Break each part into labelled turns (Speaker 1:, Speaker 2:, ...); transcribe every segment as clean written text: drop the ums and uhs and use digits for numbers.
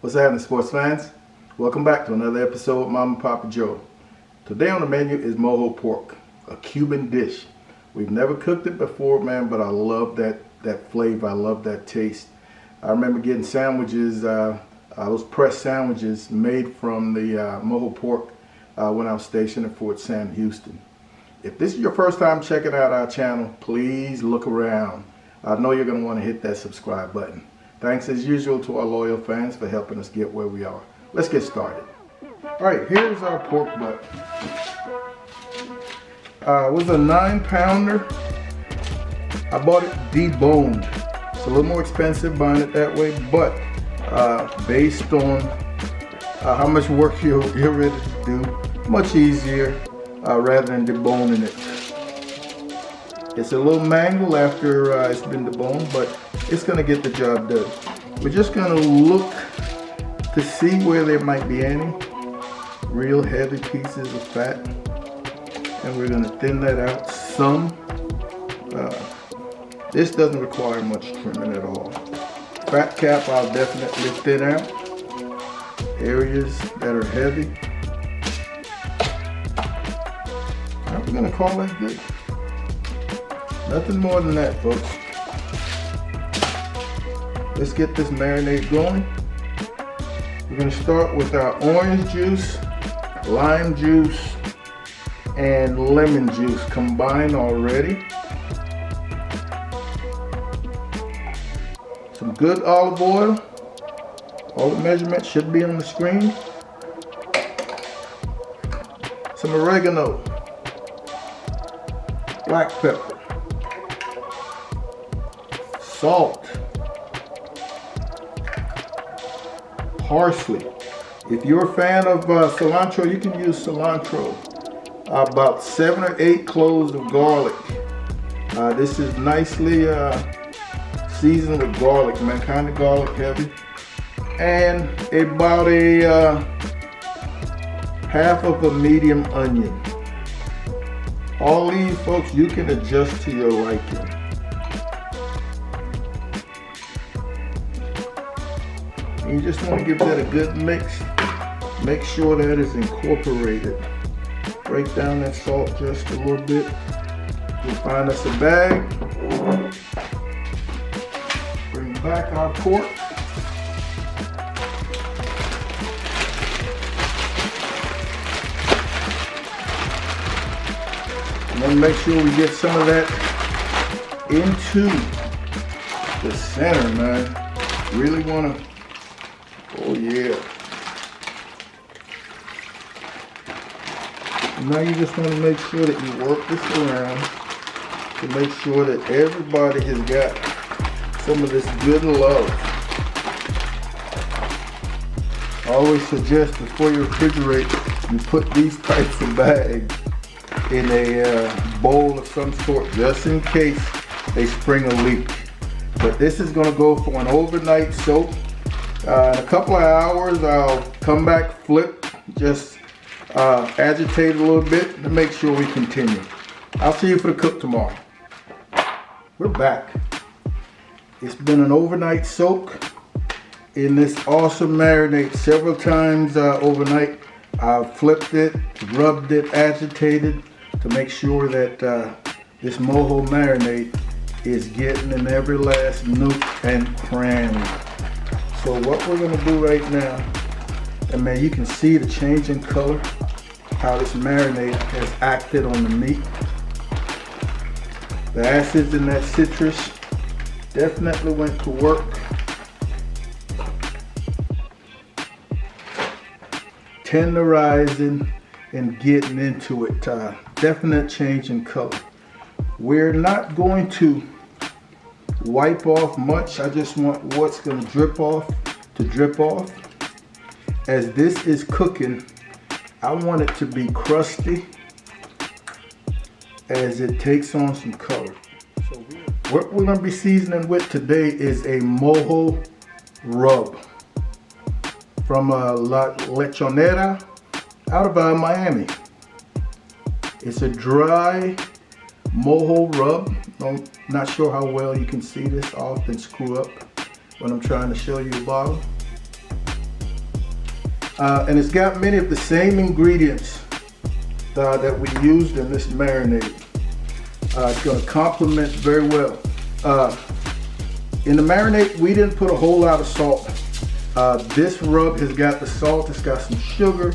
Speaker 1: What's happening, sports fans? Welcome back to another episode of Mama and Papa Joe. Today on the menu is Mojo pork, a Cuban dish. We've never cooked it before, man, but I love that flavor. I love that taste. I remember getting sandwiches, those pressed sandwiches made from the Mojo pork when I was stationed at Fort Sam, Houston. If this is your first time checking out our channel, please look around. I know you're going to want to hit that subscribe button. Thanks as usual to our loyal fans for helping us get where we are. Let's get started. Alright, here's our pork butt. It was a 9-pounder. I bought it deboned. It's a little more expensive buying it that way, but based on how much work you're ready to do, much easier rather than deboning it. It's a little mangled after it's been deboned, but it's going to get the job done. We're just going to look to see where there might be any real heavy pieces of fat, and we're going to thin that out some. This doesn't require much trimming at all. Fat cap I'll definitely thin out. Areas that are heavy, we're going to call that good. Nothing more than that, folks. Let's get this marinade going. We're going to start with our orange juice, lime juice, and lemon juice combined already. Some good olive oil. All the measurements should be on the screen. Some oregano, black pepper, salt, parsley. If you're a fan of cilantro, you can use cilantro. About 7 or 8 cloves of garlic. This is nicely seasoned with garlic, man, kind of garlic heavy. And about a half of a medium onion. All these, folks, you can adjust to your liking. You just want to give that a good mix. Make sure that is incorporated. Break down that salt just a little bit. We'll find us a bag. Bring back our pork. And then make sure we get some of that into the center, man. Really want to. Oh yeah. Now you just want to make sure that you work this around to make sure that everybody has got some of this good love. I always suggest before you refrigerate, you put these types of bags in a bowl of some sort just in case they spring a leak. But this is going to go for an overnight soak. In a couple of hours, I'll come back, flip, just agitate a little bit to make sure we continue. I'll see you for the cook tomorrow. We're back. It's been an overnight soak in this awesome marinade. Several times overnight, I've flipped it, rubbed it, agitated to make sure that this Mojo marinade is getting in every last nook and cranny. So what we're going to do right now, and man, you can see the change in color, how this marinade has acted on the meat. The acids in that citrus definitely went to work. Tenderizing and getting into it. Definite change in color. We're not going to wipe off much. I just want what's going to drip off to drip off. As this is cooking, I want it to be crusty as it takes on some color. So what we're going to be seasoning with today is a Mojo rub from La Lechonera out of Miami. It's a dry Mojo rub. Not sure how well you can see this. I often screw up when I'm trying to show you the bottle. And it's got many of the same ingredients that we used in this marinade. It's going to complement very well. In the marinade, we didn't put a whole lot of salt. This rub has got the salt, it's got some sugar,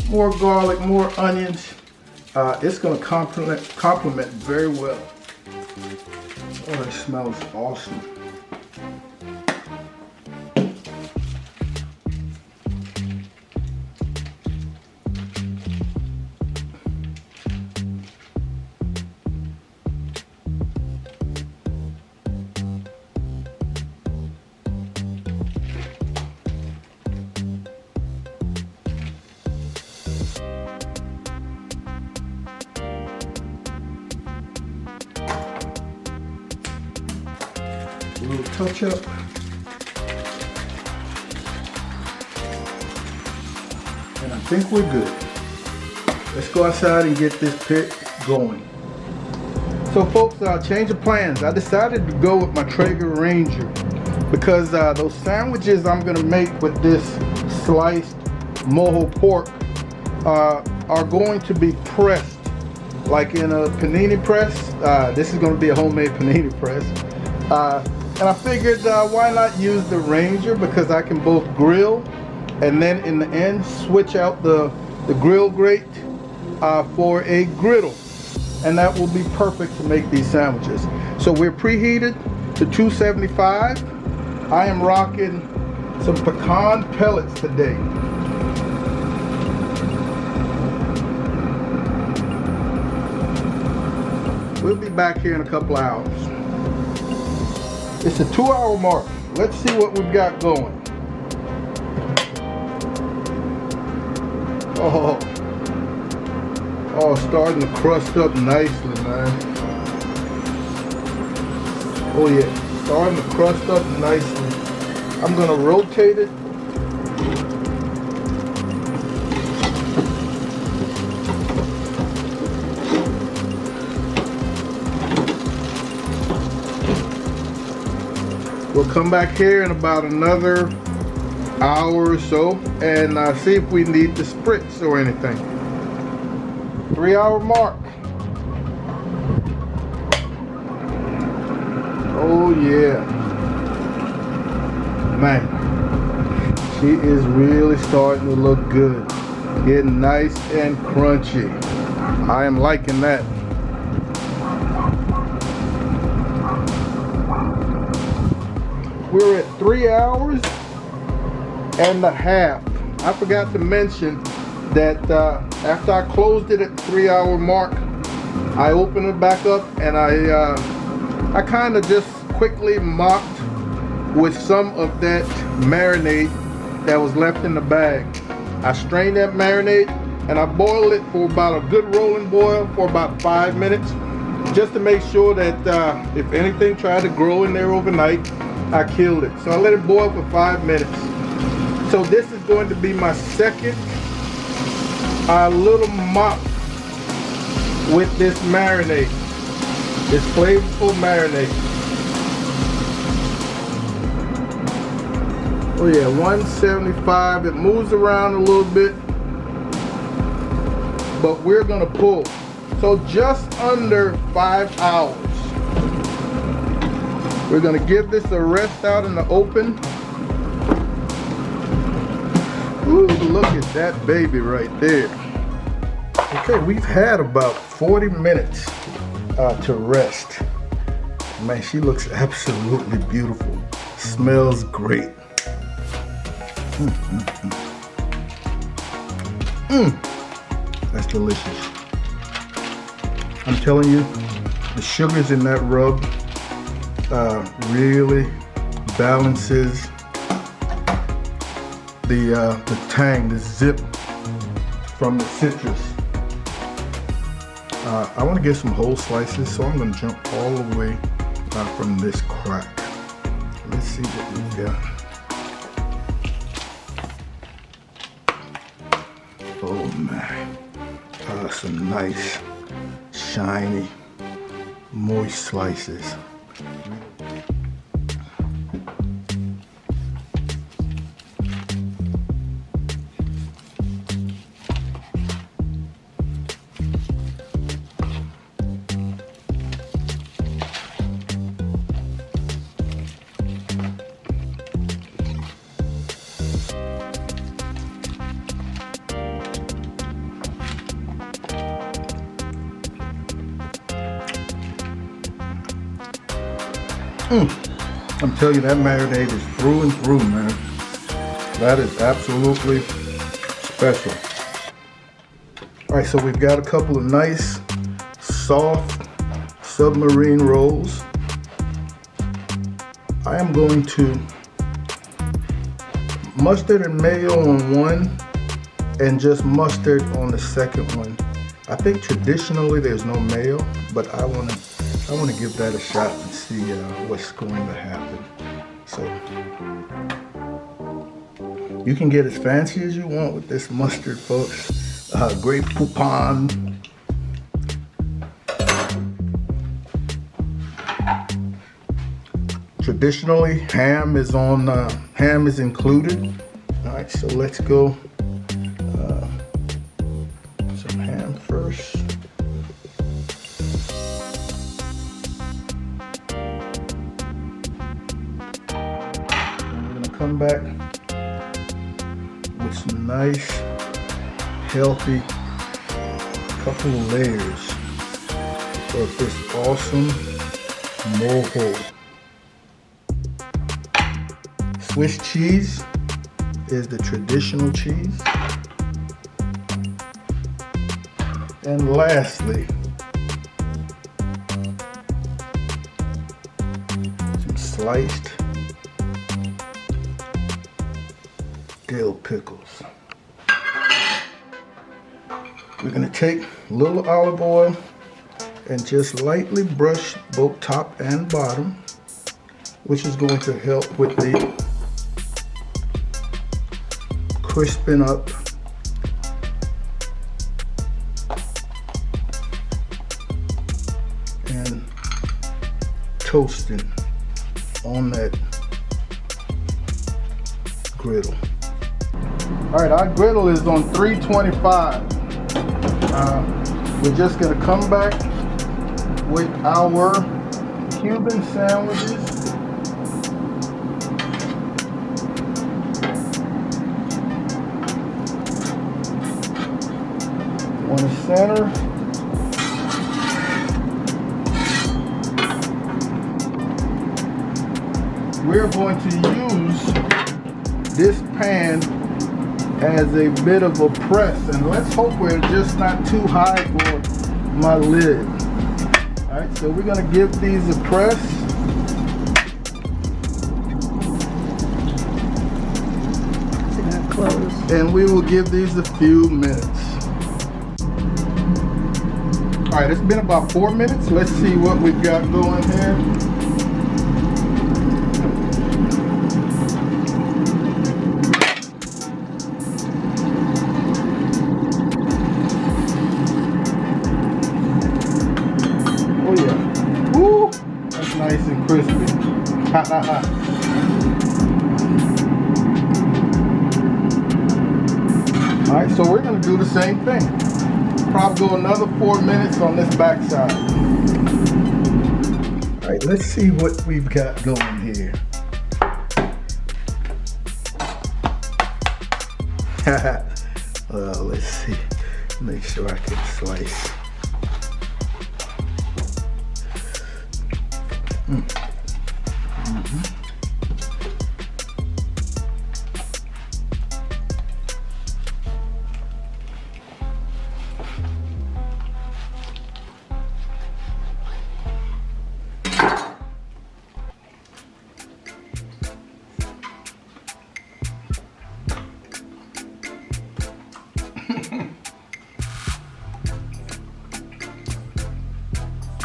Speaker 1: more garlic, more onions. It's going to complement very well. Oh, it smells awesome. A little touch up. And I think we're good. Let's go outside and get this pit going. So folks, change of plans. I decided to go with my Traeger Ranger because those sandwiches I'm gonna make with this sliced Mojo pork are going to be pressed like in a panini press. This is gonna be a homemade panini press. And I figured why not use the Ranger, because I can both grill and then in the end switch out the grill grate for a griddle, and that will be perfect to make these sandwiches. So we're preheated to 275. I am rocking some pecan pellets today. We'll be back here in a couple hours. It's a 2-hour mark. Let's see what we've got going. Oh, starting to crust up nicely, man. Oh yeah, starting to crust up nicely. I'm gonna rotate it. We'll come back here in about another hour or so and see if we need to spritz or anything. 3-hour mark. Oh yeah. Man, she is really starting to look good. Getting nice and crunchy. I am liking that. We're at 3 hours and a half. I forgot to mention that after I closed it at 3-hour mark, I opened it back up and I kind of just quickly mopped with some of that marinade that was left in the bag. I strained that marinade and I boiled it for about a good rolling boil for about 5 minutes, just to make sure that if anything tried to grow in there overnight, I killed it. So I let it boil for 5 minutes. So this is going to be my second little mop with this marinade, this flavorful marinade. Oh yeah, 175. It moves around a little bit, but we're gonna pull. So just under 5 hours. We're gonna give this a rest out in the open. Ooh, look at that baby right there. Okay, we've had about 40 minutes to rest. Man, she looks absolutely beautiful. Smells great. That's delicious. I'm telling you, the sugars in that rub really balances the tang, the zip from the citrus. I want to get some whole slices, so I'm going to jump all the way from this crack. Let's see what we got. Oh man, some nice, shiny, moist slices. I'm telling you, that marinade is through and through, man. That is absolutely special. All right, so we've got a couple of nice, soft submarine rolls. I am going to mustard and mayo on one and just mustard on the second one. I think traditionally there's no mayo, but I want to give that a shot and see what's going to happen. So you can get as fancy as you want with this mustard, folks. Grape Poupon. Traditionally, ham is included. All right, so let's go some ham first. And we're gonna come back with some nice, healthy couple of layers of this awesome Mojo. Swiss cheese is the traditional cheese. And lastly, some sliced dill pickles. We're gonna take a little olive oil and just lightly brush both top and bottom, which is going to help with the crisping up and toasting on that griddle. All right, our griddle is on 325. We're just gonna come back with our Cuban sandwiches. On the center. We're going to use this pan as a bit of a press, and let's hope we're just not too high for my lid. All right, so we're going to give these a press. Close. And we will give these a few minutes. All right, it's been about 4 minutes. Let's see what we've got going here. Oh yeah, woo, that's nice and crispy. Ha ha ha. All right, so we're gonna do the same thing. Probably go another 4 minutes on this backside. All right, let's see what we've got going here. Let's see. Make sure I can slice.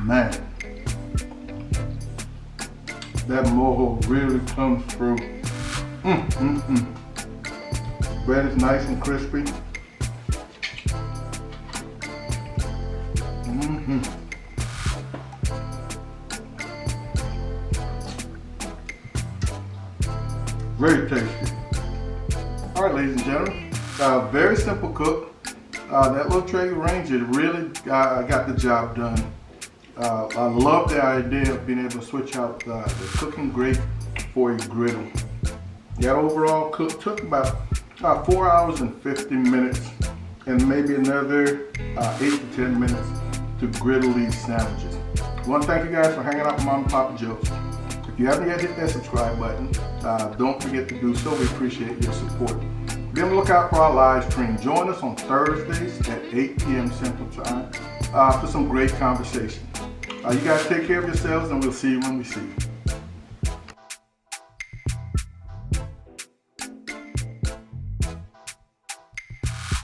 Speaker 1: Man, that Mojo really comes through. Bread is nice and crispy. Very tasty. All right, ladies and gentlemen, very simple cook. That little Traeger Ranger really got the job done. I love the idea of being able to switch out the cooking grate for a griddle. That overall cook took about 4 hours and 50 minutes, and maybe another 8 to 10 minutes to griddle these sandwiches. I want to thank you guys for hanging out with Mom and Papa Joe's. If you haven't yet hit that subscribe button, don't forget to do so. We appreciate your support. Be on the lookout for our live stream. Join us on Thursdays at 8 p.m. Central Time for some great conversation. You guys take care of yourselves, and we'll see you when we see you.